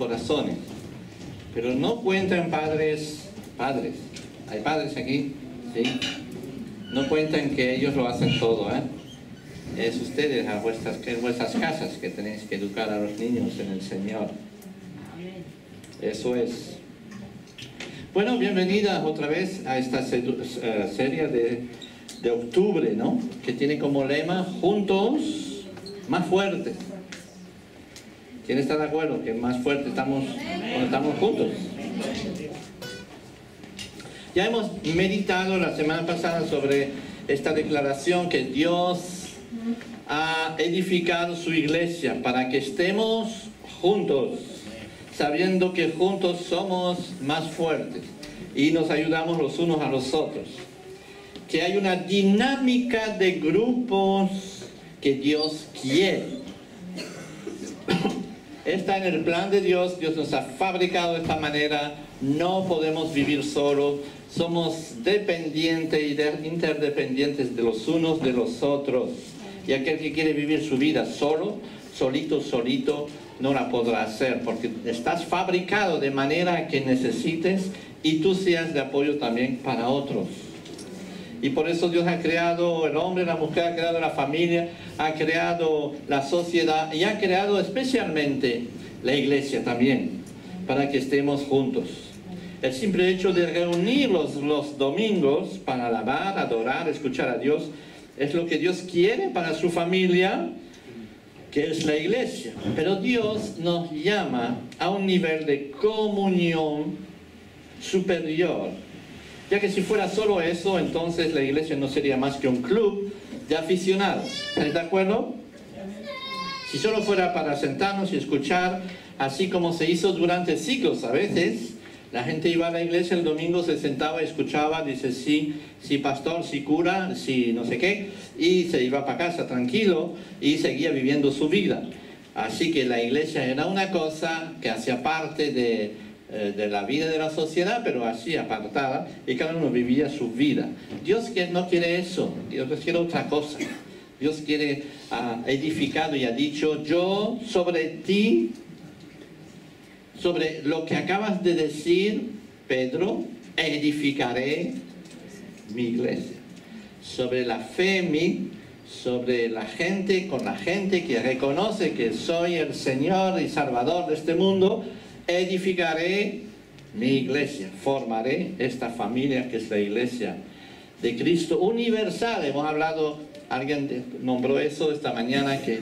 corazones. Pero no cuentan padres, ¿hay padres aquí? ¿Sí? No cuentan que ellos lo hacen todo, ¿eh? Es ustedes en vuestras casas que tenéis que educar a los niños en el Señor. Eso es. Bueno, bienvenidas otra vez a esta serie de octubre, ¿no? Que tiene como lema, juntos, más fuertes. ¿Quién está de acuerdo que más fuertes estamos cuando estamos juntos? Ya hemos meditado la semana pasada sobre esta declaración que Dios ha edificado su iglesia para que estemos juntos, sabiendo que juntos somos más fuertes y nos ayudamos los unos a los otros. Que hay una dinámica de grupos que Dios quiere. Está en el plan de Dios, Dios nos ha fabricado de esta manera, no podemos vivir solos, somos dependientes y interdependientes de los unos de los otros. Y aquel que quiere vivir su vida solo, solito, no la podrá hacer, porque estás fabricado de manera que necesites y tú seas de apoyo también para otros. Y por eso Dios ha creado el hombre, la mujer, ha creado la familia, ha creado la sociedad y ha creado especialmente la iglesia también, para que estemos juntos. El simple hecho de reunirnos los domingos para alabar, adorar, escuchar a Dios, es lo que Dios quiere para su familia, que es la iglesia. Pero Dios nos llama a un nivel de comunión superior. Ya que si fuera solo eso, entonces la iglesia no sería más que un club de aficionados. ¿Estáis de acuerdo? Si solo fuera para sentarnos y escuchar, así como se hizo durante siglos a veces, la gente iba a la iglesia el domingo, se sentaba y escuchaba, dice sí pastor, sí cura, sí no sé qué, y se iba para casa tranquilo y seguía viviendo su vida. Así que la iglesia era una cosa que hacía parte de la vida de la sociedad, pero así apartada, y cada uno vivía su vida. Dios no quiere eso, Dios quiere otra cosa. Dios quiere, ha edificado y ha dicho, yo sobre ti, sobre lo que acabas de decir, Pedro, edificaré mi iglesia. Sobre la fe en mí, sobre la gente, con la gente que reconoce que soy el Señor y Salvador de este mundo, edificaré mi iglesia, formaré esta familia que es la iglesia de Cristo universal. Hemos hablado, alguien nombró eso esta mañana, que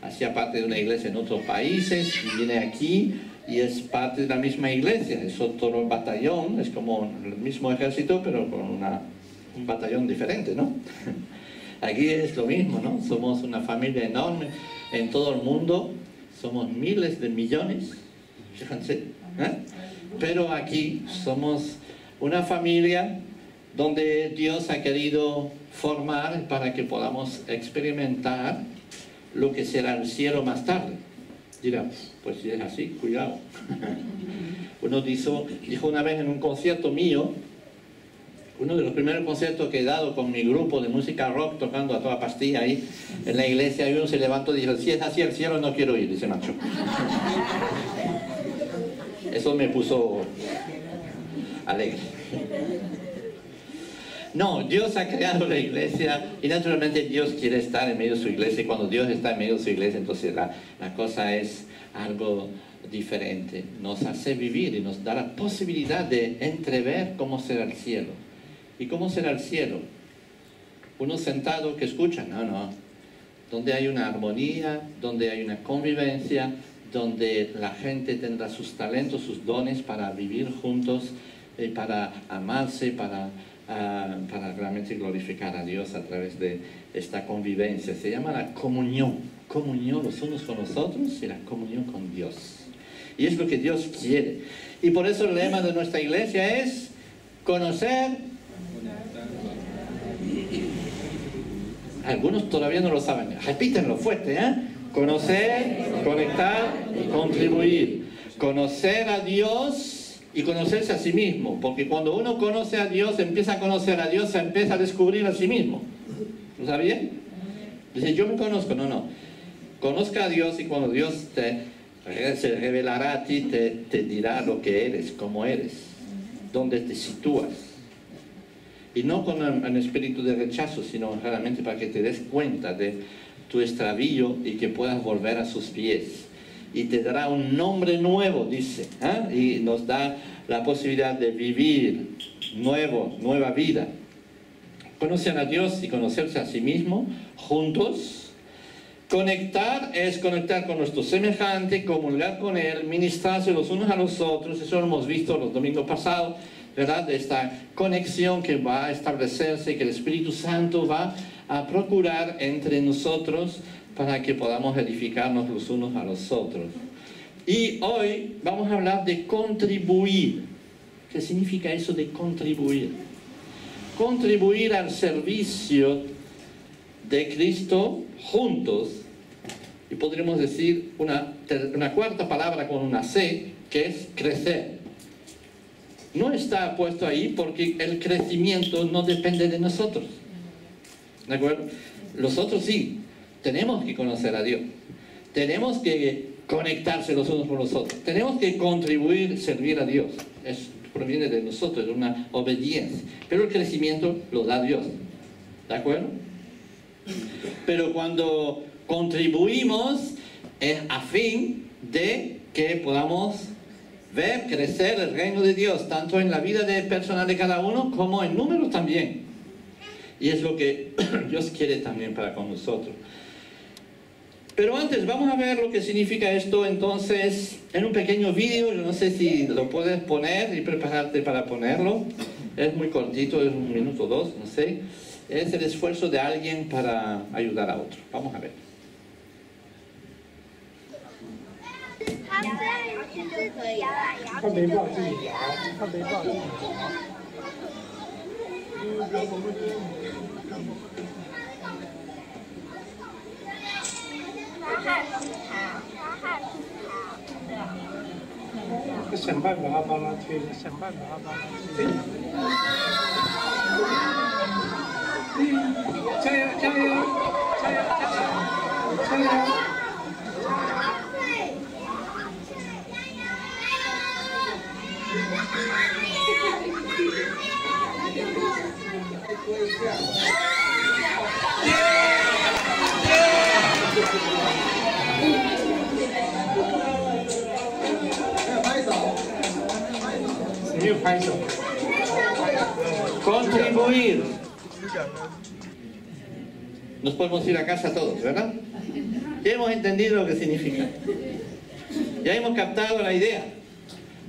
hacía parte de una iglesia en otros países y viene aquí y es parte de la misma iglesia, es otro batallón, es como el mismo ejército pero con un batallón diferente, ¿no? Aquí es lo mismo, ¿no? Somos una familia enorme en todo el mundo, somos miles de millones, fíjense, ¿eh? Pero aquí somos una familia donde Dios ha querido formar para que podamos experimentar lo que será el cielo más tarde. Dirá, pues si es así, cuidado. Uno dijo una vez en un concierto mío, uno de los primeros conciertos que he dado con mi grupo de música rock, tocando a toda pastilla ahí en la iglesia, y uno se levantó y dijo, si es así el cielo no quiero ir, y se marchó. Eso me puso alegre. No, Dios ha creado la iglesia y naturalmente Dios quiere estar en medio de su iglesia, y cuando Dios está en medio de su iglesia, entonces la cosa es algo diferente. Nos hace vivir y nos da la posibilidad de entrever cómo será el cielo. ¿Y cómo será el cielo? Uno sentado que escucha, no. Donde hay una armonía, donde hay una convivencia, donde la gente tendrá sus talentos, sus dones para vivir juntos, para amarse, para realmente glorificar a Dios a través de esta convivencia. Se llama la comunión los unos con los otros y la comunión con Dios. Y es lo que Dios quiere. Y por eso el lema de nuestra iglesia es conocer. Algunos todavía no lo saben. Repítenlo fuerte, ¿eh? Conocer, conectar y contribuir. Conocer a Dios y conocerse a sí mismo. Porque cuando uno conoce a Dios, empieza a conocer a Dios, se empieza a descubrir a sí mismo. ¿Lo sabían? Dice, yo me conozco. No. Conozca a Dios, y cuando Dios te se revelará a ti, te dirá lo que eres, cómo eres, dónde te sitúas. Y no con un espíritu de rechazo, sino realmente para que te des cuenta de tu extravío y que puedas volver a sus pies. Y te dará un nombre nuevo, dice, y nos da la posibilidad de vivir nueva vida. Conocen a Dios y conocerse a sí mismo juntos. Conectar es conectar con nuestro semejante, comulgar con Él, ministrarse los unos a los otros. Eso lo hemos visto los domingos pasados, ¿verdad? De esta conexión que va a establecerse, que el Espíritu Santo va a procurar entre nosotros para que podamos edificarnos los unos a los otros. Y hoy vamos a hablar de contribuir. ¿Qué significa eso de contribuir? Contribuir al servicio de Cristo juntos. Y podríamos decir una cuarta palabra con una C, que es crecer. No está puesto ahí porque el crecimiento no depende de nosotros. ¿De acuerdo? Nosotros sí, tenemos que conocer a Dios. Tenemos que conectarse los unos con los otros. Tenemos que contribuir, servir a Dios. Eso proviene de nosotros, de una obediencia. Pero el crecimiento lo da Dios. ¿De acuerdo? Pero cuando contribuimos es a fin de que podamos ver crecer el reino de Dios, tanto en la vida personal de cada uno como en números también. Y es lo que Dios quiere también para con nosotros. Pero antes vamos a ver lo que significa esto entonces en un pequeño vídeo. Yo no sé si lo puedes poner y prepararte para ponerlo. Es muy cortito, es 1 minuto o 2, no sé. Es el esfuerzo de alguien para ayudar a otro. Vamos a ver. Contribuir. Nos podemos ir a casa todos, ¿verdad? Ya hemos entendido lo que significa. Ya hemos captado la idea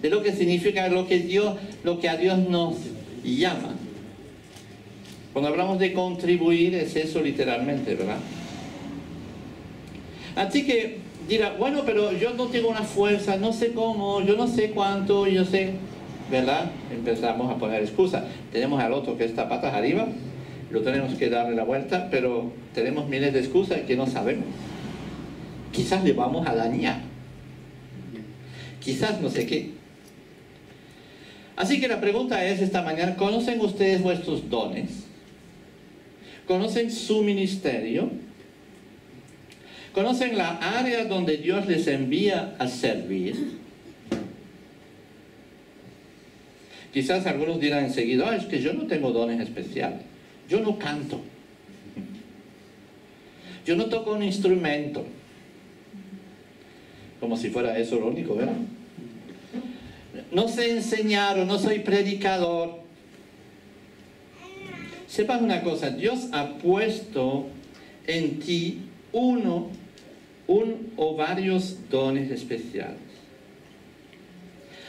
de lo que significa lo que a Dios nos llama. Cuando hablamos de contribuir es eso literalmente, ¿verdad? Así que dirá, bueno, pero yo no tengo una fuerza, no sé cómo, yo no sé cuánto, yo sé, ¿verdad? Empezamos a poner excusas. Tenemos al otro que está patas arriba, lo tenemos que darle la vuelta, pero tenemos miles de excusas que no sabemos. Quizás le vamos a dañar. Quizás no sé qué. Así que la pregunta es esta mañana, ¿conocen ustedes vuestros dones? ¿Conocen su ministerio? ¿Conocen la área donde Dios les envía a servir? Quizás algunos dirán enseguida, es que yo no tengo dones especiales. Yo no canto. Yo no toco un instrumento. Como si fuera eso lo único, ¿verdad? No sé enseñar o no soy predicador. Sepas una cosa, Dios ha puesto en ti un o varios dones especiales,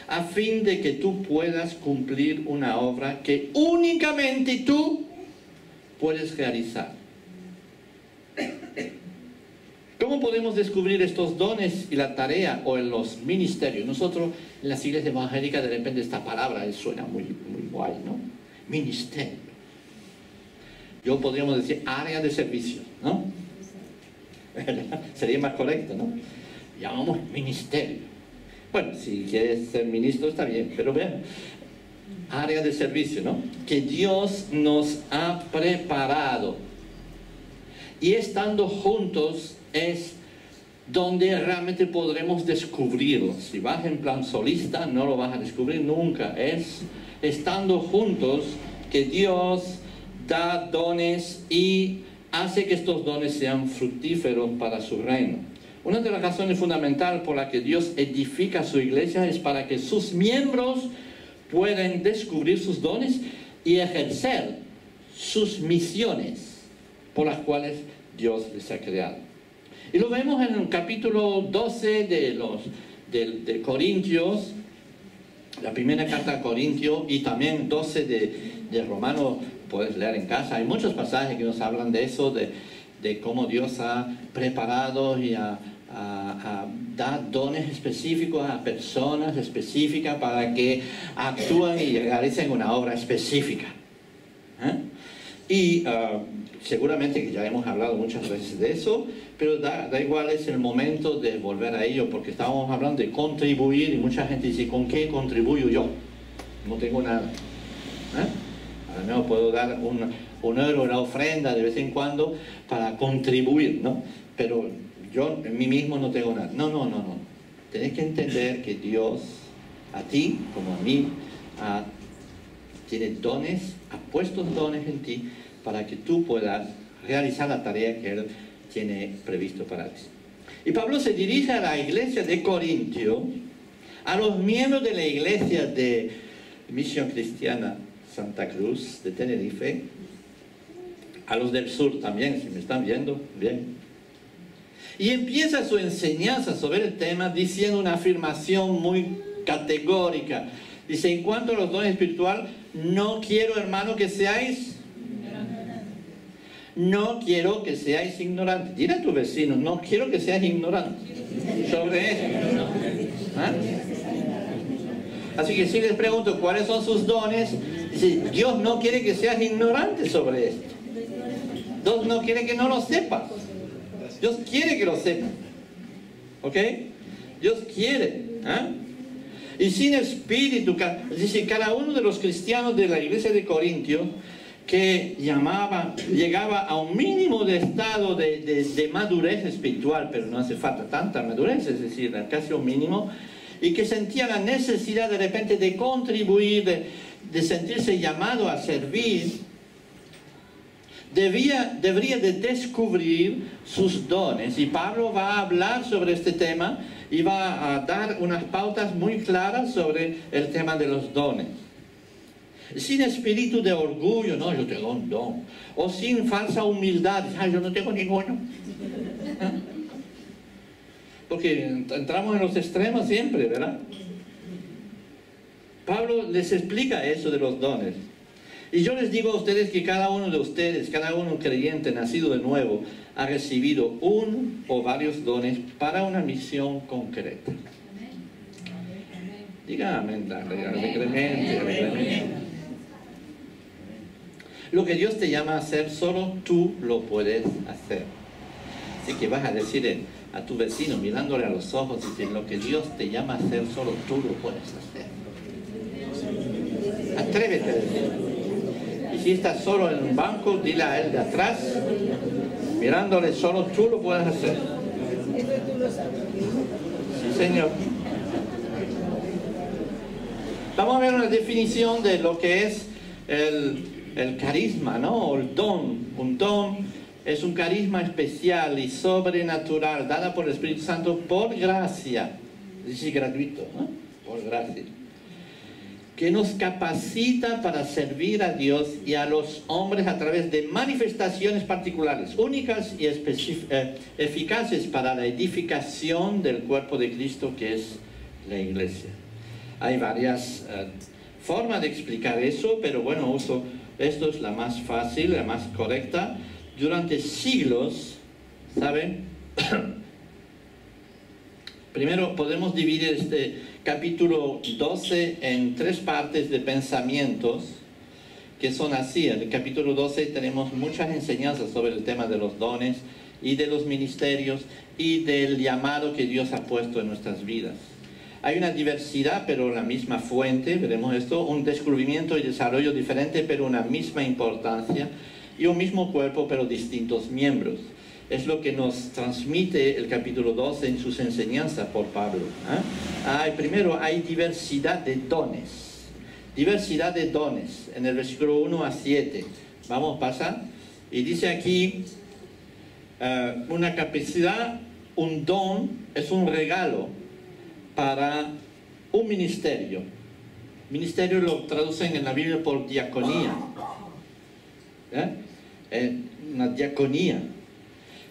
a fin de que tú puedas cumplir una obra que únicamente tú puedes realizar. ¿Cómo podemos descubrir estos dones y la tarea o en los ministerios? Nosotros en las iglesias evangélicas de repente esta palabra suena muy guay, ¿no? Ministerio. Yo podríamos decir área de servicio, ¿no? Sería más correcto, ¿no? Llamamos ministerio. Bueno, si quieres ser ministro está bien, pero vean, área de servicio, ¿no? Que Dios nos ha preparado. Y estando juntos es donde realmente podremos descubrirlo. Si vas en plan solista, no lo vas a descubrir nunca. Es estando juntos que Dios da dones y hace que estos dones sean fructíferos para su reino. Una de las razones fundamentales por las que Dios edifica su iglesia es para que sus miembros puedan descubrir sus dones y ejercer sus misiones por las cuales Dios les ha creado. Y lo vemos en el capítulo 12 de Corintios, la primera carta a Corintios, y también 12 de Romanos, puedes leer en casa. Hay muchos pasajes que nos hablan de eso, de cómo Dios ha preparado y da dones específicos a personas específicas para que actúen y realicen una obra específica. Y seguramente que ya hemos hablado muchas veces de eso, pero da igual, es el momento de volver a ello, porque estábamos hablando de contribuir y mucha gente dice, ¿con qué contribuyo yo? No tengo nada. A lo mejor puedo dar un euro, una ofrenda de vez en cuando para contribuir, ¿no? Pero yo en mí mismo no tengo nada. No. Tenés que entender que Dios, a ti como a mí, tiene dones, ha puesto dones en ti para que tú puedas realizar la tarea que Él tiene previsto para ti. Y Pablo se dirige a la iglesia de Corintio, a los miembros de la iglesia de Misión Cristiana Santa Cruz de Tenerife, a los del sur también, si me están viendo, bien. Y empieza su enseñanza sobre el tema diciendo una afirmación muy categórica. Dice, en cuanto a los dones espirituales, no quiero, hermano, que seáis... No quiero que seáis ignorantes. Dile a tu vecino, no quiero que seas ignorante sobre esto. Así que si les pregunto cuáles son sus dones, dice, Dios no quiere que seas ignorante sobre esto. Dios no quiere que no lo sepas. Dios quiere que lo sepas. ¿Ok? Dios quiere. Y sin espíritu, dice, cada uno de los cristianos de la iglesia de Corintios que llegaba a un mínimo de estado de madurez espiritual, pero no hace falta tanta madurez, es decir, casi un mínimo, y que sentía la necesidad de repente de contribuir, de sentirse llamado a servir, debería de descubrir sus dones. Y Pablo va a hablar sobre este tema y va a dar unas pautas muy claras sobre el tema de los dones. Sin espíritu de orgullo, no, yo tengo un don. O sin falsa humildad, yo no tengo ninguno. Porque entramos en los extremos siempre, ¿verdad? Pablo les explica eso de los dones. Y yo les digo a ustedes que cada uno de ustedes, cada uno creyente, nacido de nuevo, ha recibido un o varios dones para una misión concreta. Diga amén, alegremente. Lo que Dios te llama a hacer, solo tú lo puedes hacer. Así que vas a decir a tu vecino, mirándole a los ojos, dice, lo que Dios te llama a hacer, solo tú lo puedes hacer. Atrévete a decirlo. Y si estás solo en un banco, dile a él de atrás, mirándole, solo tú lo puedes hacer. Sí, Señor. Vamos a ver una definición de lo que es el carisma, ¿no? O el don. Un don es un carisma especial y sobrenatural, dada por el Espíritu Santo por gracia. Es decir, gratuito, ¿no? Por gracia. Que nos capacita para servir a Dios y a los hombres a través de manifestaciones particulares, únicas y eficaces para la edificación del cuerpo de Cristo, que es la iglesia. Hay varias formas de explicar eso, pero bueno, esto es la más fácil, la más correcta. Durante siglos, ¿saben? Primero podemos dividir este capítulo 12 en 3 partes de pensamientos que son así. En el capítulo 12 tenemos muchas enseñanzas sobre el tema de los dones y de los ministerios y del llamado que Dios ha puesto en nuestras vidas. Hay una diversidad, pero la misma fuente, veremos esto, un descubrimiento y desarrollo diferente, pero una misma importancia, y un mismo cuerpo, pero distintos miembros. Es lo que nos transmite el capítulo 12 en sus enseñanzas por Pablo. Primero, hay diversidad de dones. Diversidad de dones. En el versículo 1 a 7. Vamos, pasa. Y dice aquí, una capacidad, un don, es un regalo para un ministerio. Ministerio lo traducen en la Biblia por diaconía. Una diaconía.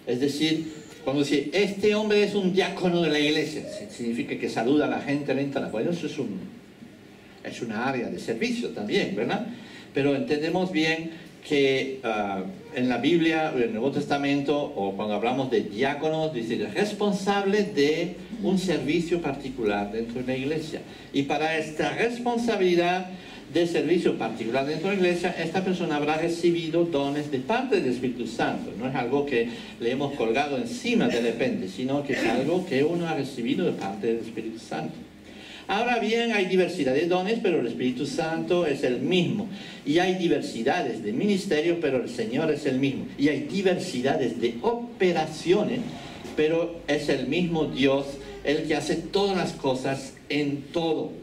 Es decir, cuando dice, este hombre es un diácono de la iglesia, significa que saluda a la gente, entra. Bueno, eso es una área de servicio también, ¿verdad? Pero entendemos bien que en la Biblia, en el Nuevo Testamento, o cuando hablamos de diáconos, dice responsable de un servicio particular dentro de la iglesia. Y para esta responsabilidad de servicio particular dentro de la iglesia, esta persona habrá recibido dones de parte del Espíritu Santo. No es algo que le hemos colgado encima de repente, sino que es algo que uno ha recibido de parte del Espíritu Santo. Ahora bien, hay diversidad de dones, pero el Espíritu Santo es el mismo. Y hay diversidades de ministerio, pero el Señor es el mismo. Y hay diversidades de operaciones, pero es el mismo Dios el que hace todas las cosas en todo.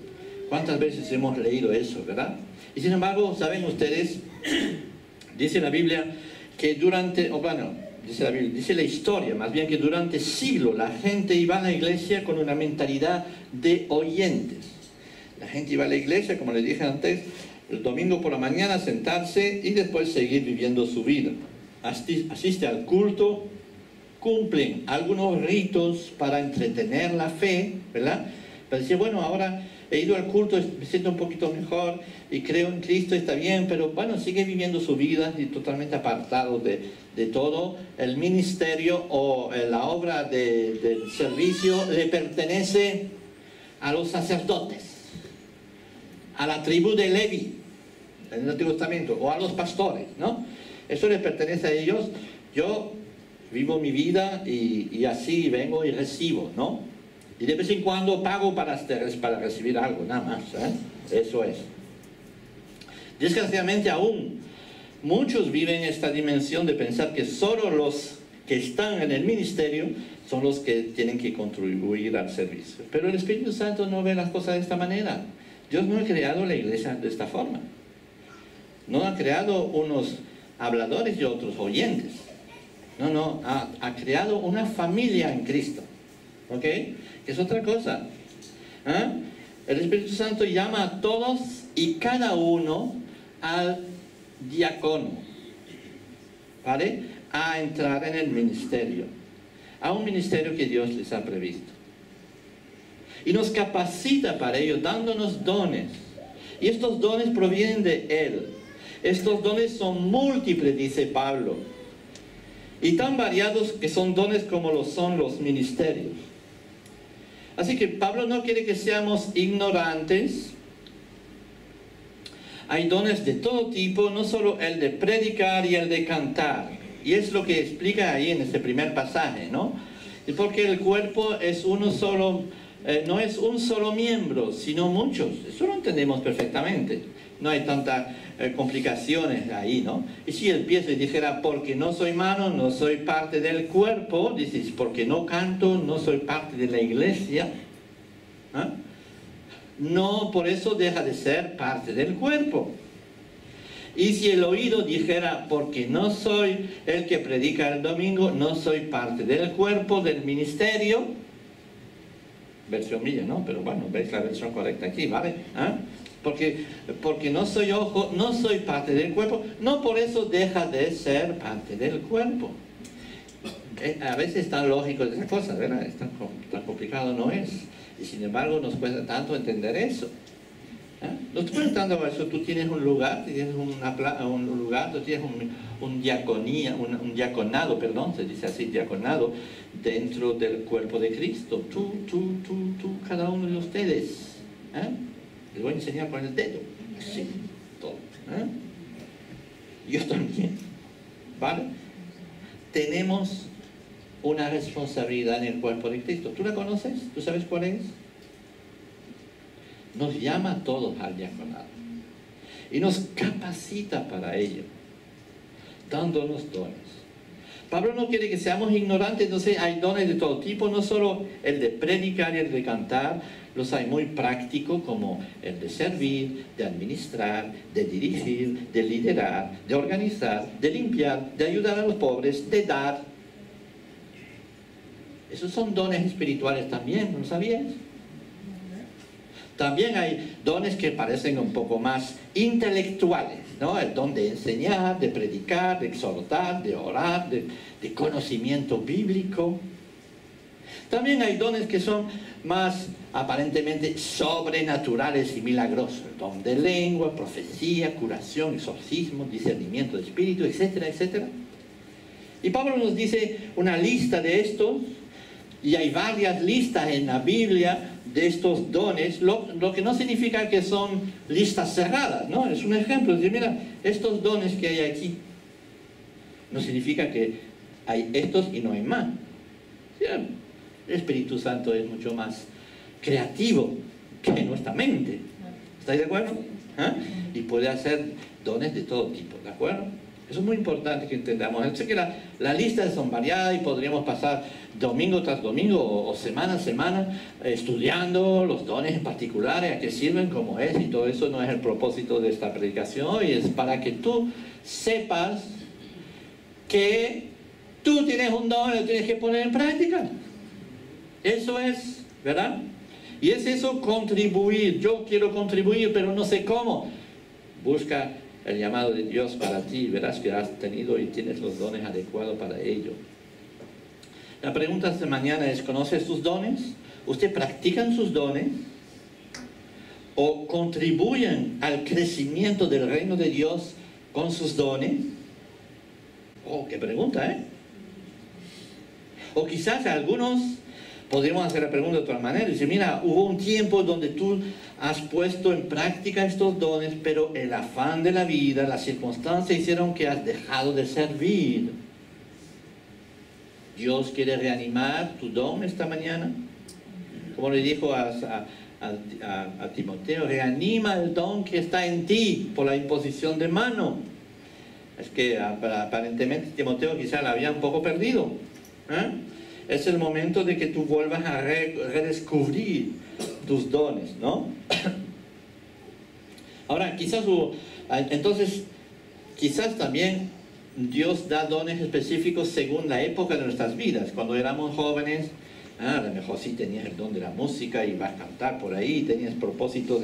¿Cuántas veces hemos leído eso, verdad? Y sin embargo, ¿saben ustedes? Dice la Biblia que dice la historia, más bien que durante siglos la gente iba a la iglesia con una mentalidad de oyentes. La gente iba a la iglesia, como les dije antes, el domingo por la mañana sentarse y después seguir viviendo su vida. Asiste al culto, cumplen algunos ritos para entretener la fe, ¿verdad? Pero dice, bueno, ahora he ido al culto, me siento un poquito mejor y creo en Cristo, está bien, pero bueno, sigue viviendo su vida y totalmente apartado de todo. El ministerio o la obra del servicio le pertenece a los sacerdotes, a la tribu de Levi, en el Antiguo Testamento, o a los pastores, ¿no? Eso les pertenece a ellos. Yo vivo mi vida y así vengo y recibo, ¿no? Y de vez en cuando pago para recibir algo, nada más, Eso es. Desgraciadamente aún, muchos viven esta dimensión de pensar que solo los que están en el ministerio son los que tienen que contribuir al servicio. Pero el Espíritu Santo no ve las cosas de esta manera. Dios no ha creado la iglesia de esta forma. No ha creado unos habladores y otros oyentes. No, ha creado una familia en Cristo. ¿Ok? Es otra cosa. El Espíritu Santo llama a todos y cada uno al diácono, ¿vale? A entrar en el ministerio, a un ministerio que Dios les ha previsto. Y nos capacita para ello, dándonos dones. Y estos dones provienen de Él. Estos dones son múltiples, dice Pablo. Y tan variados que son dones como lo son los ministerios. Así que Pablo no quiere que seamos ignorantes. Hay dones de todo tipo, no solo el de predicar y el de cantar. Y es lo que explica ahí en este primer pasaje, ¿no? Y porque el cuerpo es uno solo, no es un solo miembro, sino muchos. Eso lo entendemos perfectamente. No hay tantas complicaciones ahí, ¿no? Y si el pie le dijera, porque no soy mano, no soy parte del cuerpo, dices, porque no canto, no soy parte de la iglesia, no, por eso deja de ser parte del cuerpo. Y si el oído dijera, porque no soy el que predica el domingo, no soy parte del cuerpo, del ministerio, versión mía, ¿no? Pero bueno, veis la versión correcta aquí, ¿vale? Porque no soy ojo, no soy parte del cuerpo, no por eso deja de ser parte del cuerpo. A veces es tan lógico esas cosas, ¿verdad? Es tan complicado no es. Y sin embargo nos cuesta tanto entender eso. No estoy preguntando eso, tú tienes un lugar, tienes un lugar, tú tienes un diaconado, perdón, se dice así, diaconado, dentro del cuerpo de Cristo. Tú, cada uno de ustedes. Les voy a enseñar con el dedo, así, todo. Yo también, ¿vale? Tenemos una responsabilidad en el cuerpo de Cristo. ¿Tú la conoces? ¿Tú sabes cuál es? Nos llama a todos al diaconado y nos capacita para ello, dándonos dones. Pablo no quiere que seamos ignorantes, entonces hay dones de todo tipo, no solo el de predicar y el de cantar, los hay muy prácticos como el de servir, de administrar, de dirigir, de liderar, de organizar, de limpiar, de ayudar a los pobres, de dar. Esos son dones espirituales también, ¿no sabías? También hay dones que parecen un poco más intelectuales, ¿no? El don de enseñar, de predicar, de exhortar, de orar, de conocimiento bíblico. También hay dones que son más aparentemente sobrenaturales y milagrosos. El don de lengua, profecía, curación, exorcismo, discernimiento de espíritu, etcétera, etcétera. Y Pablo nos dice una lista de estos, y hay varias listas en la Biblia de estos dones, lo que no significa que son listas cerradas, ¿no? Es un ejemplo, es decir, mira, estos dones que hay aquí, no significa que hay estos y no hay más. El Espíritu Santo es mucho más creativo que nuestra mente. ¿Estáis de acuerdo? ¿Ah? Y puede hacer dones de todo tipo, ¿de acuerdo? Eso es muy importante que entendamos. Yo sé que la lista son variadas y podríamos pasar domingo tras domingo o semana a semana estudiando los dones en particulares, a qué sirven, cómo es, y todo eso no es el propósito de esta predicación hoy. Es para que tú sepas que tú tienes un don y lo tienes que poner en práctica. Eso es, ¿verdad? Y es eso, contribuir. Yo quiero contribuir, pero no sé cómo. Busca el llamado de Dios para ti, verás que has tenido y tienes los dones adecuados para ello. La pregunta de mañana es, ¿conoce sus dones? ¿Usted practican sus dones? ¿O contribuyen al crecimiento del reino de Dios con sus dones? Oh, qué pregunta, ¿eh? O quizás algunos podríamos hacer la pregunta de otra manera. Dice, mira, hubo un tiempo donde tú has puesto en práctica estos dones, pero el afán de la vida, las circunstancias hicieron que has dejado de servir. Dios quiere reanimar tu don esta mañana. Como le dijo a Timoteo, reanima el don que está en ti por la imposición de mano. Es que aparentemente Timoteo quizá la había un poco perdido. Es el momento de que tú vuelvas a redescubrir tus dones, ¿no? Ahora, entonces, quizás también Dios da dones específicos según la época de nuestras vidas. Cuando éramos jóvenes, a lo mejor sí tenías el don de la música y vas a cantar por ahí, tenías propósito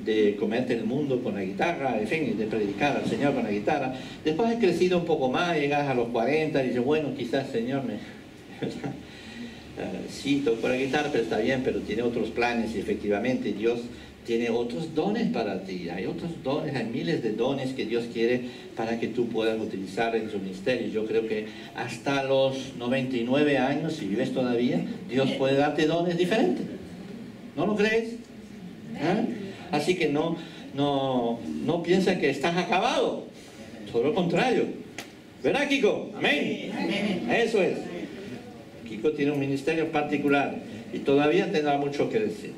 de comerte el mundo con la guitarra, en fin, de predicar al Señor con la guitarra. Después has crecido un poco más, llegas a los 40 y dices, bueno, quizás Señor sí, toco la guitarra, pero está bien, pero tiene otros planes y efectivamente Dios tiene otros dones para ti. Hay otros dones, hay miles de dones que Dios quiere para que tú puedas utilizar en su ministerio. Yo creo que hasta los 99 años, si vives todavía, Dios puede darte dones diferentes. ¿No lo crees? Así que no piensa que estás acabado. Todo lo contrario. ¿Verdad, Kiko? Amén. Eso es. Kiko tiene un ministerio particular y todavía tendrá mucho que decir.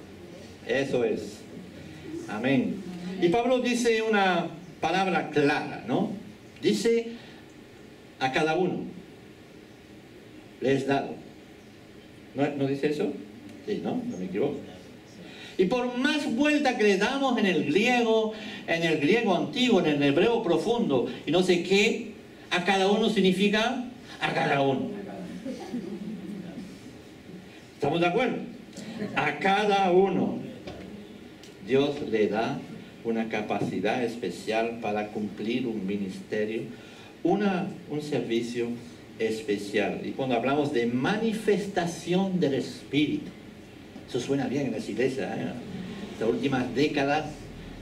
Eso es. Amén. Y Pablo dice una palabra clara, ¿no? Dice a cada uno le es dado. ¿No dice eso? Sí, ¿no? No me equivoco. Y por más vuelta que le damos en el griego antiguo, en el hebreo profundo, y no sé qué, a cada uno significa a cada uno. ¿Estamos de acuerdo? A cada uno Dios le da una capacidad especial para cumplir un ministerio, un servicio especial. Y cuando hablamos de manifestación del Espíritu, eso suena bien en las iglesias, ¿eh? Estas últimas décadas,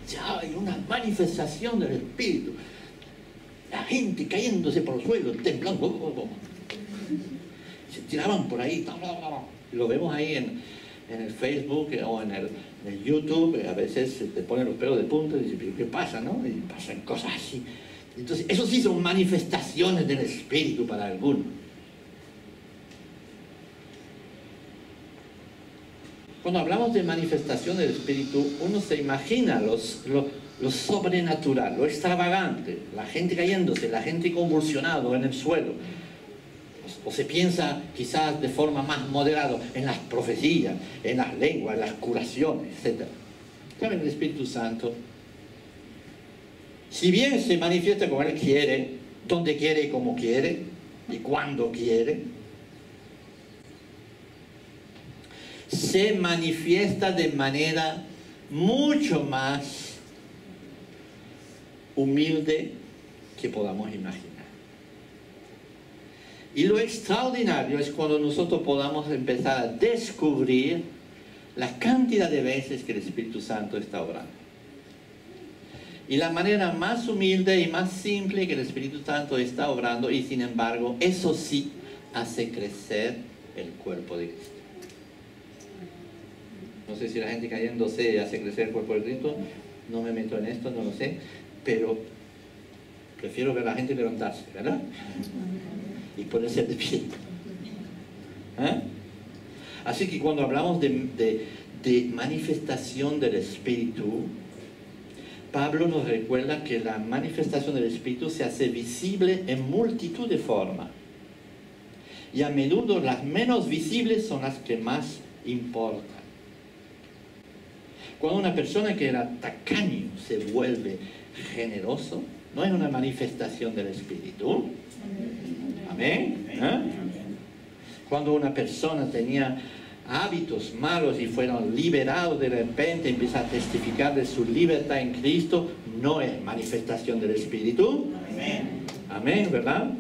ya hay una manifestación del Espíritu. La gente cayéndose por los suelos, temblando. Se tiraban por ahí. Lo vemos ahí en el Facebook o en el YouTube. A veces se te ponen los pelos de punta y dices, ¿qué pasa, no? Y pasan cosas así. Entonces, eso sí son manifestaciones del Espíritu para algunos. Cuando hablamos de manifestación del Espíritu, uno se imagina lo sobrenatural, lo extravagante, la gente cayéndose, la gente convulsionada en el suelo. O se piensa quizás de forma más moderada en las profecías, en las lenguas, en las curaciones, etc. ¿Saben? El Espíritu Santo, si bien se manifiesta como Él quiere, donde quiere y como quiere, y cuando quiere, se manifiesta de manera mucho más humilde que podamos imaginar. Y lo extraordinario es cuando nosotros podamos empezar a descubrir la cantidad de veces que el Espíritu Santo está obrando. Y la manera más humilde y más simple que el Espíritu Santo está obrando, y sin embargo, eso sí hace crecer el cuerpo de Cristo. No sé si la gente cayéndose hace crecer el cuerpo de Cristo, no me meto en esto, no lo sé, pero prefiero ver a la gente levantarse, ¿verdad? Y ponerse de pie. ¿Eh? Así que cuando hablamos de manifestación del Espíritu, Pablo nos recuerda que la manifestación del Espíritu se hace visible en multitud de formas. Y a menudo las menos visibles son las que más importan. Cuando una persona que era tacaño se vuelve generoso, ¿no es una manifestación del Espíritu? Amén. ¿Eh? Cuando una persona tenía hábitos malos y fueron liberados de repente, empieza a testificar de su libertad en Cristo, no es manifestación del Espíritu. Amén. Amén, ¿verdad?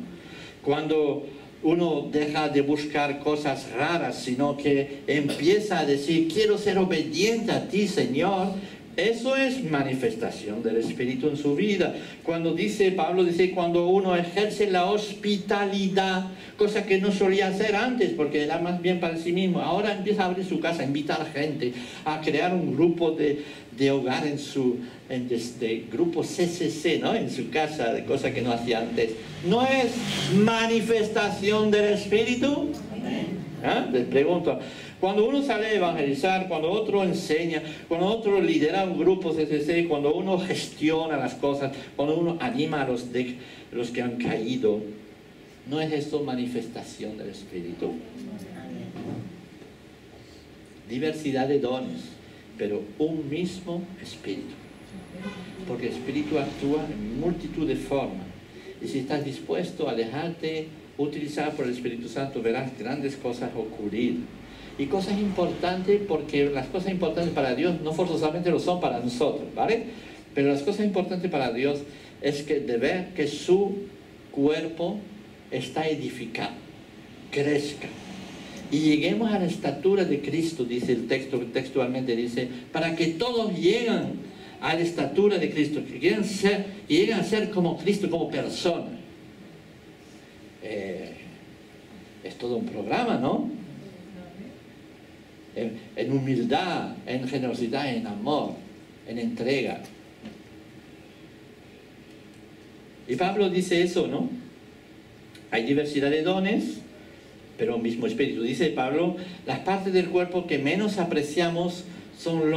Cuando uno deja de buscar cosas raras, sino que empieza a decir, quiero ser obediente a ti, Señor, eso es manifestación del Espíritu en su vida. Cuando Pablo dice, cuando uno ejerce la hospitalidad, cosa que no solía hacer antes, porque era más bien para sí mismo, ahora empieza a abrir su casa, a invitar a gente, a crear un grupo de hogar de grupo CCC, ¿no? En su casa, de cosas que no hacía antes. ¿No es manifestación del Espíritu? ¿Eh? Les pregunto, cuando uno sale a evangelizar, cuando otro enseña, cuando otro lidera un grupo CCC, cuando uno gestiona las cosas, cuando uno anima a los que han caído, ¿no es esto manifestación del Espíritu? Diversidad de dones, pero un mismo Espíritu. Porque el Espíritu actúa en multitud de formas. Y si estás dispuesto a dejarte utilizar por el Espíritu Santo, verás grandes cosas ocurrir. Y cosas importantes, porque las cosas importantes para Dios no forzosamente lo son para nosotros, ¿vale? Pero las cosas importantes para Dios es de ver que su cuerpo está edificado, crezca. Y lleguemos a la estatura de Cristo, dice el texto, textualmente dice, para que todos lleguen a la estatura de Cristo, que lleguen a ser como Cristo, como persona. Es todo un programa, ¿no? En humildad, en generosidad, en amor, en entrega. Y Pablo dice eso, ¿no? Hay diversidad de dones, pero un mismo Espíritu. Dice Pablo, las partes del cuerpo que menos apreciamos son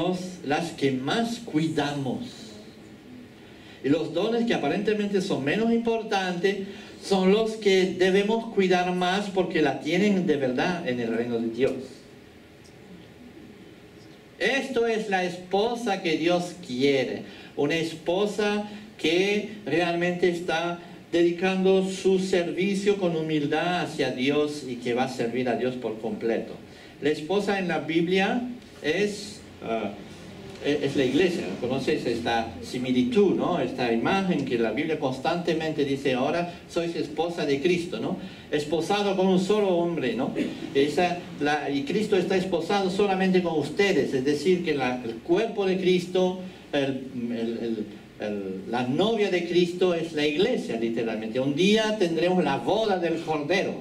las que más cuidamos. Y los dones que aparentemente son menos importantes son los que debemos cuidar más porque la tienen de verdad en el reino de Dios. Esto es la esposa que Dios quiere. Una esposa que realmente está dedicando su servicio con humildad hacia Dios y que va a servir a Dios por completo. La esposa en la Biblia es la iglesia. ¿Conoces esta similitud, no? Esta imagen que la Biblia constantemente dice, ahora sois esposa de Cristo, ¿no? Esposado con un solo hombre, ¿no? Y Cristo está esposado solamente con ustedes, es decir, que el cuerpo de Cristo, la novia de Cristo es la iglesia, literalmente. Un día tendremos la boda del Cordero,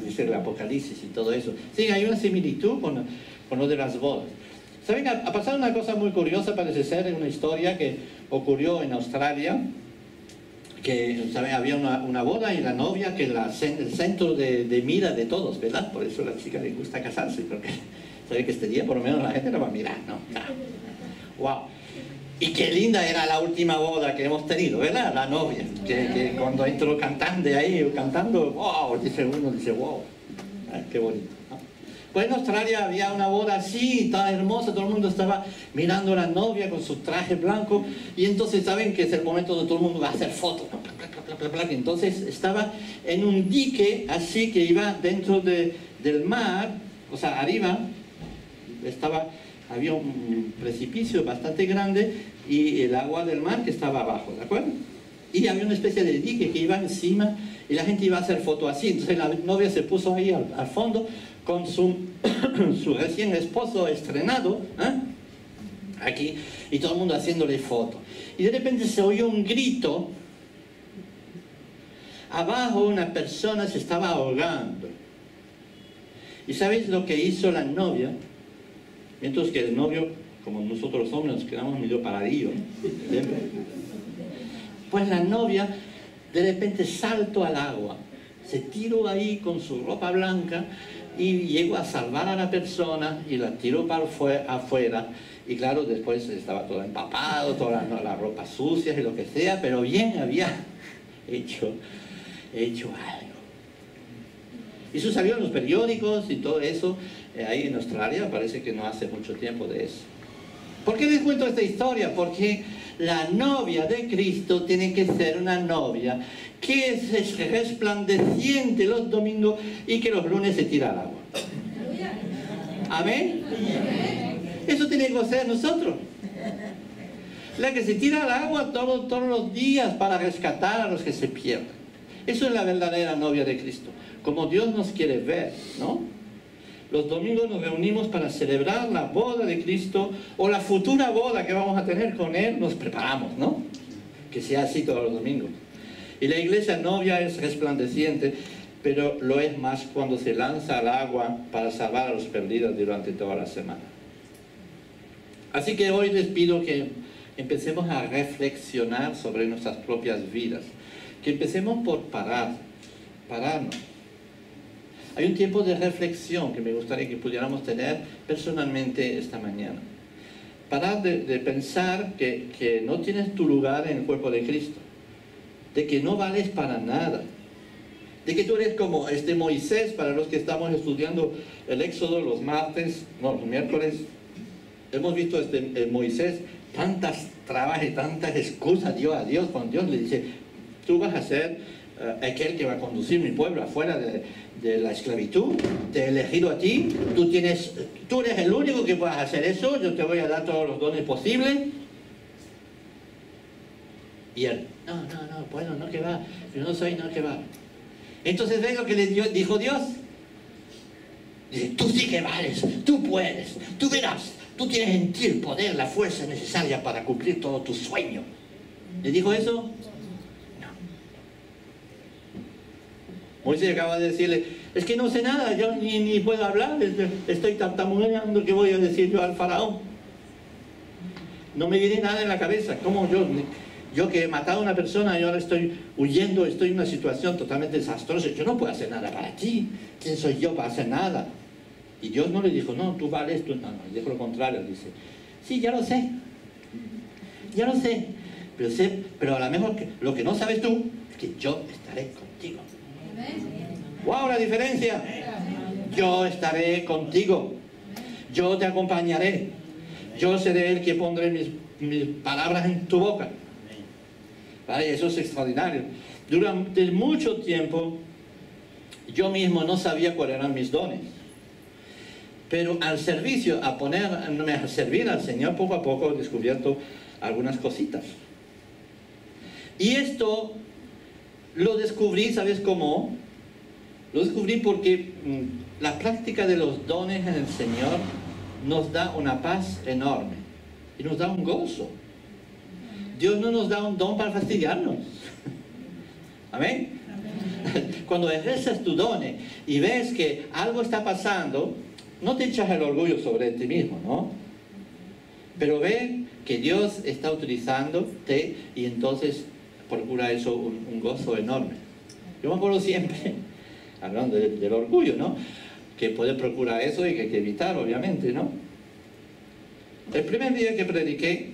dice el Apocalipsis y todo eso. Sí, hay una similitud con lo de las bodas. ¿Saben? Ha pasado una cosa muy curiosa, parece ser, en una historia que ocurrió en Australia, que ¿saben? Había una boda y la novia que el centro de mira de todos, ¿verdad? Por eso a la chica le gusta casarse, porque sabe que este día por lo menos la gente la va a mirar, ¿no? ¡Wow! Y qué linda era la última boda que hemos tenido, ¿verdad? La novia, que cuando entró cantante ahí, cantando, wow, dice uno, dice, wow, ay, qué bonito, ¿no? Pues en Australia había una boda así, tan hermosa, todo el mundo estaba mirando a la novia con su traje blanco, y entonces saben que es el momento donde todo el mundo va a hacer fotos, y entonces estaba en un dique así que iba dentro del mar, o sea, arriba, había un precipicio bastante grande y el agua del mar que estaba abajo, ¿de acuerdo? Y había una especie de dique que iba encima y la gente iba a hacer fotos así. Entonces la novia se puso ahí al fondo con su recién esposo estrenado, ¿eh? Aquí, y todo el mundo haciéndole fotos. Y de repente se oyó un grito. Abajo una persona se estaba ahogando. ¿Y sabéis lo que hizo la novia? Mientras que el novio, como nosotros los hombres, nos quedamos medio paradillos. Pues la novia de repente saltó al agua, se tiró ahí con su ropa blanca y llegó a salvar a la persona y la tiró para afuera. Y claro, después estaba todo empapado, toda la ropa sucia y lo que sea, pero bien había hecho algo. Y eso salió en los periódicos y todo eso. Ahí en Australia parece que no hace mucho tiempo de eso. ¿Por qué les cuento esta historia? Porque la novia de Cristo tiene que ser una novia que es resplandeciente los domingos y que los lunes se tira al agua. ¿Amén? Eso tiene que ser nosotros. La que se tira al agua todos los días para rescatar a los que se pierden. Eso es la verdadera novia de Cristo, como Dios nos quiere ver, ¿no? Los domingos nos reunimos para celebrar la boda de Cristo o la futura boda que vamos a tener con Él. Nos preparamos, ¿no? Que sea así todos los domingos. Y la iglesia novia es resplandeciente, pero lo es más cuando se lanza al agua para salvar a los perdidos durante toda la semana. Así que hoy les pido que empecemos a reflexionar sobre nuestras propias vidas. Que empecemos por pararnos. Hay un tiempo de reflexión que me gustaría que pudiéramos tener personalmente esta mañana. Parar de pensar que no tienes tu lugar en el cuerpo de Cristo, de que no vales para nada, de que tú eres como este Moisés, para los que estamos estudiando el Éxodo los miércoles, hemos visto Moisés, tantas trabas y tantas excusas dio a Dios, cuando Dios le dice, tú vas a ser aquel que va a conducir mi pueblo afuera de la esclavitud, te he elegido a ti, tú eres el único que puedas hacer eso, yo te voy a dar todos los dones posibles. Y él, no, bueno, no que va, yo no soy, no que va. Entonces ven lo que le dijo Dios. Dice, tú sí que vales, tú puedes, tú verás, tú tienes en ti el poder, la fuerza necesaria para cumplir todo tu sueño. ¿Le dijo eso? Moisés acaba de decirle, es que no sé nada, yo ni puedo hablar, estoy tartamudeando, ¿qué voy a decir yo al faraón? No me viene nada en la cabeza, ¿cómo yo que he matado a una persona y ahora estoy huyendo, estoy en una situación totalmente desastrosa, yo no puedo hacer nada para ti, ¿quién soy yo para hacer nada? Y Dios no le dijo, no, tú vales, tú no, dijo lo contrario, dice, sí, ya lo sé, pero a lo mejor lo que no sabes tú, es que yo estaré contigo. ¡Wow! La diferencia. Yo estaré contigo. Yo te acompañaré. Yo seré el que pondré mis palabras en tu boca. ¿Vale? Eso es extraordinario. Durante mucho tiempo, yo mismo no sabía cuáles eran mis dones. Pero al servicio, a servir al Señor, poco a poco he descubierto algunas cositas. Y esto lo descubrí, ¿sabes cómo? Lo descubrí porque la práctica de los dones en el Señor nos da una paz enorme y nos da un gozo. Dios no nos da un don para fastidiarnos. ¿Amén? Cuando ejerces tu don y ves que algo está pasando, no te echas el orgullo sobre ti mismo, ¿no? Pero ve que Dios está utilizándote y entonces procura eso un gozo enorme. Yo me acuerdo siempre, hablando del orgullo, ¿no? Que puede procurar eso y que hay que evitar, obviamente, ¿no? El primer día que prediqué,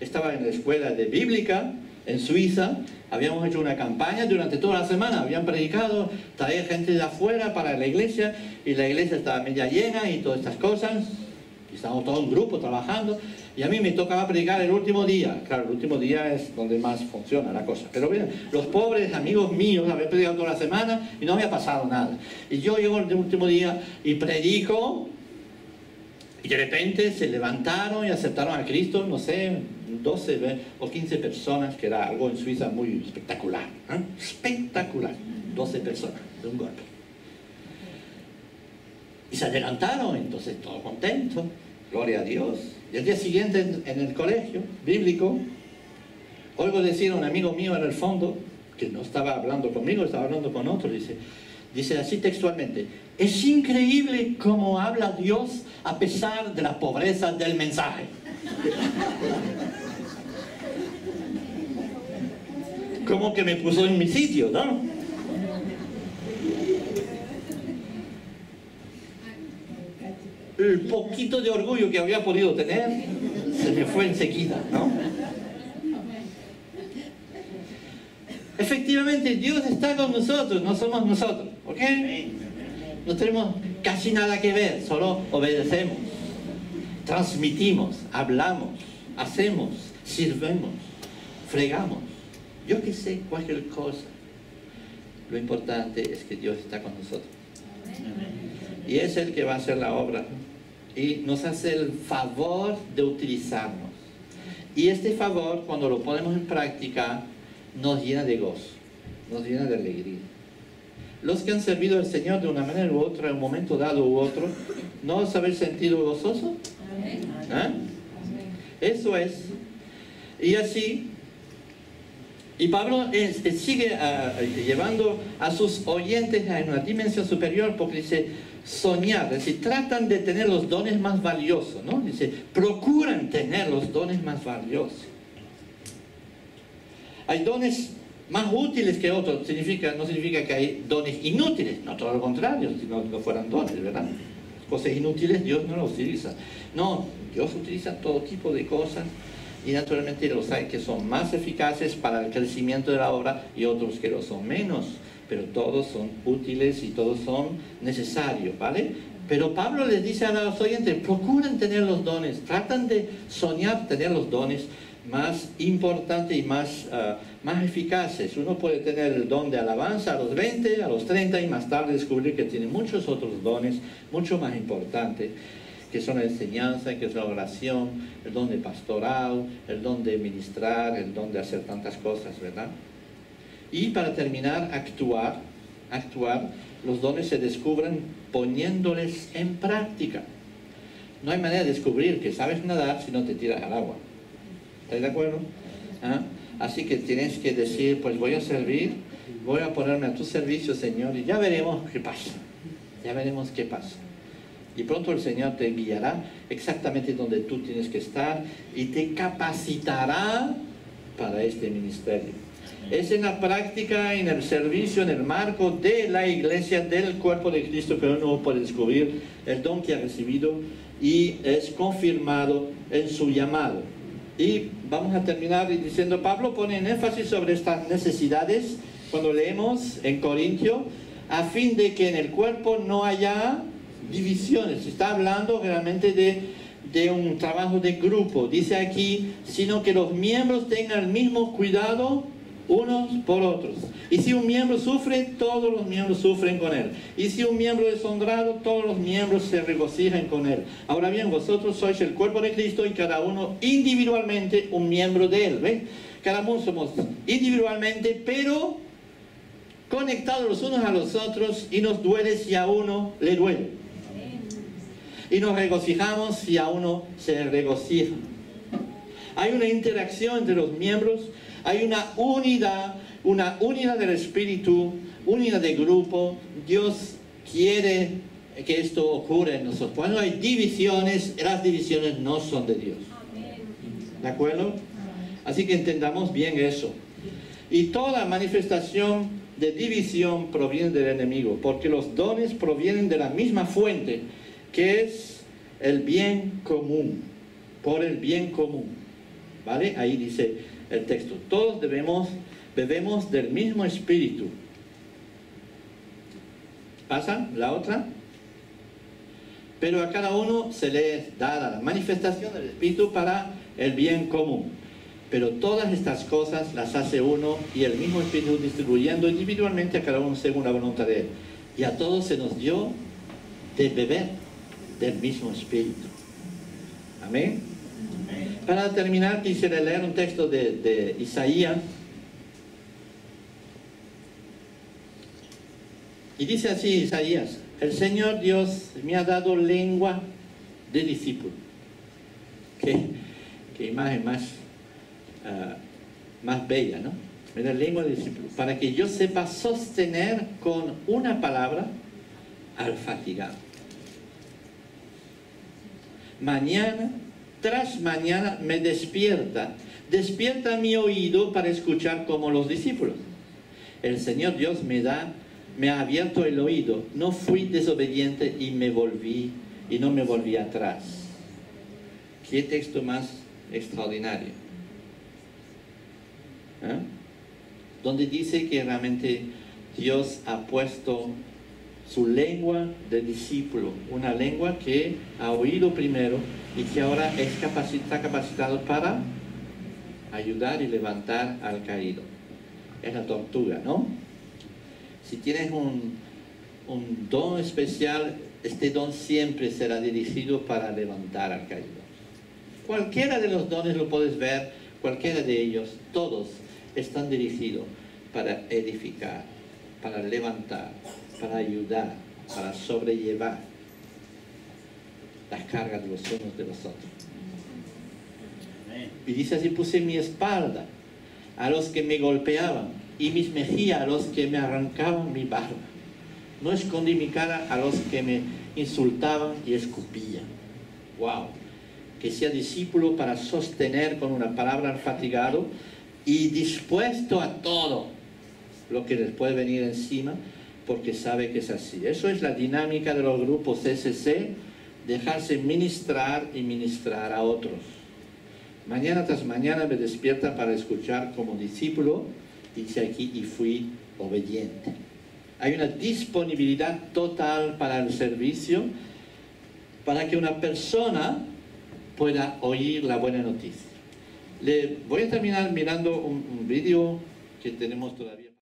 Estaba en la escuela de bíblica en Suiza. Habíamos hecho una campaña durante toda la semana, habían predicado, traía gente de afuera para la iglesia, y la iglesia estaba media llena y todas estas cosas, y estábamos todo un grupo trabajando, y a mí me tocaba predicar el último día. Claro, el último día es donde más funciona la cosa, pero bien, los pobres amigos míos habían predicado toda la semana y no había pasado nada, y yo llego el último día y predico, y de repente se levantaron y aceptaron a Cristo, no sé, 12 o 15 personas, que era algo en Suiza muy espectacular, ¿eh? Espectacular, 12 personas de un golpe. Y se adelantaron, entonces todo contento, gloria a Dios. Y el día siguiente en el colegio bíblico, oigo decir a un amigo mío en el fondo, que no estaba hablando conmigo, estaba hablando con otro, dice así textualmente: es increíble cómo habla Dios a pesar de la pobreza del mensaje. Como que me puso en mi sitio, ¿no? El poquito de orgullo que había podido tener se me fue enseguida, ¿no? Efectivamente, Dios está con nosotros, no somos nosotros, ¿ok? No tenemos casi nada que ver, solo obedecemos, transmitimos, hablamos, hacemos, sirvemos, fregamos, yo qué sé, cualquier cosa. Lo importante es que Dios está con nosotros. Y es el que va a hacer la obra. Y nos hace el favor de utilizarnos. Y este favor, cuando lo ponemos en práctica, nos llena de gozo, nos llena de alegría. Los que han servido al Señor de una manera u otra, en un momento dado u otro, ¿no os habéis sentido gozoso? ¿Eh? Eso es. Y así, y Pablo sigue llevando a sus oyentes a una dimensión superior, porque dice soñar, es decir, tratan de tener los dones más valiosos, ¿no? Dice, procuran tener los dones más valiosos. Hay dones más útiles que otros, no significa que hay dones inútiles, no, todo lo contrario, si no fueran dones, ¿verdad? Cosas inútiles Dios no las utiliza. No, Dios utiliza todo tipo de cosas, y naturalmente los hay que son más eficaces para el crecimiento de la obra y otros que lo son menos, pero todos son útiles y todos son necesarios, ¿vale? Pero Pablo les dice a los oyentes, procuren tener los dones, tratan de soñar tener los dones más importantes y más eficaces. Uno puede tener el don de alabanza a los 20, a los 30 y más tarde descubrir que tiene muchos otros dones mucho más importantes, que son la enseñanza, que es la oración, el don de pastoral, el don de ministrar, el don de hacer tantas cosas, ¿verdad? Y para terminar, actuar, los dones se descubren poniéndoles en práctica. No hay manera de descubrir que sabes nadar si no te tiras al agua. ¿Estáis de acuerdo? ¿Ah? Así que tienes que decir, pues voy a servir, voy a ponerme a tu servicio, Señor, y ya veremos qué pasa. Ya veremos qué pasa. Y pronto el Señor te guiará exactamente donde tú tienes que estar y te capacitará para este ministerio. Es en la práctica, en el servicio, en el marco de la iglesia, del cuerpo de Cristo, que uno puede descubrir el don que ha recibido y es confirmado en su llamado. Y vamos a terminar diciendo, Pablo pone en énfasis sobre estas necesidades cuando leemos en Corintio, a fin de que en el cuerpo no haya divisiones. Está hablando realmente de un trabajo de grupo. Dice aquí, sino que los miembros tengan el mismo cuidado unos por otros. Y si un miembro sufre, todos los miembros sufren con él. Y si un miembro es honrado, todos los miembros se regocijan con él. Ahora bien, vosotros sois el cuerpo de Cristo y cada uno individualmente un miembro de él. ¿Ven? Cada uno somos individualmente, pero conectados los unos a los otros, y nos duele si a uno le duele. Y nos regocijamos si a uno se regocija. Hay una interacción entre los miembros, hay una unidad del espíritu, unidad de grupo. Dios quiere que esto ocurra en nosotros. Cuando hay divisiones, las divisiones no son de Dios. ¿De acuerdo? Así que entendamos bien eso. Y toda manifestación de división proviene del enemigo, porque los dones provienen de la misma fuente, que es el bien común, por el bien común. ¿vale? Ahí dice el texto, todos bebemos del mismo espíritu. ¿Pasa? ¿La otra? Pero a cada uno se le es dada la manifestación del espíritu para el bien común. Pero todas estas cosas las hace uno y el mismo espíritu, distribuyendo individualmente a cada uno según la voluntad de él. Y a todos se nos dio de beber del mismo espíritu. Amén. Para terminar, quisiera leer un texto de Isaías. Y dice así Isaías: el Señor Dios me ha dado lengua de discípulo. Qué imagen más bella, ¿no? Me da lengua de discípulo, para que yo sepa sostener con una palabra al fatigado. Mañana tras mañana me despierta mi oído para escuchar como los discípulos. El Señor Dios me ha abierto el oído, no fui desobediente y no me volví atrás. ¿Qué texto más extraordinario? ¿Eh? Donde dice que realmente Dios ha puesto su lengua de discípulo, una lengua que ha oído primero y que ahora está capacitado para ayudar y levantar al caído. Es la tortuga, ¿no? Si tienes un don especial, este don siempre será dirigido para levantar al caído. Cualquiera de los dones lo puedes ver, cualquiera de ellos, todos están dirigidos para edificar, para levantar, para ayudar, para sobrellevar las cargas de los unos de los otros. Y dice así: puse mi espalda a los que me golpeaban y mis mejillas a los que me arrancaban mi barba. No escondí mi cara a los que me insultaban y escupían. ¡Wow! Que sea discípulo para sostener con una palabra al fatigado y dispuesto a todo lo que les puede venir encima, porque sabe que es así. Eso es la dinámica de los grupos CCC, dejarse ministrar y ministrar a otros. Mañana tras mañana me despierta para escuchar como discípulo, dice aquí, y fui obediente. Hay una disponibilidad total para el servicio, para que una persona pueda oír la buena noticia. Le voy a terminar mirando un vídeo que tenemos todavía.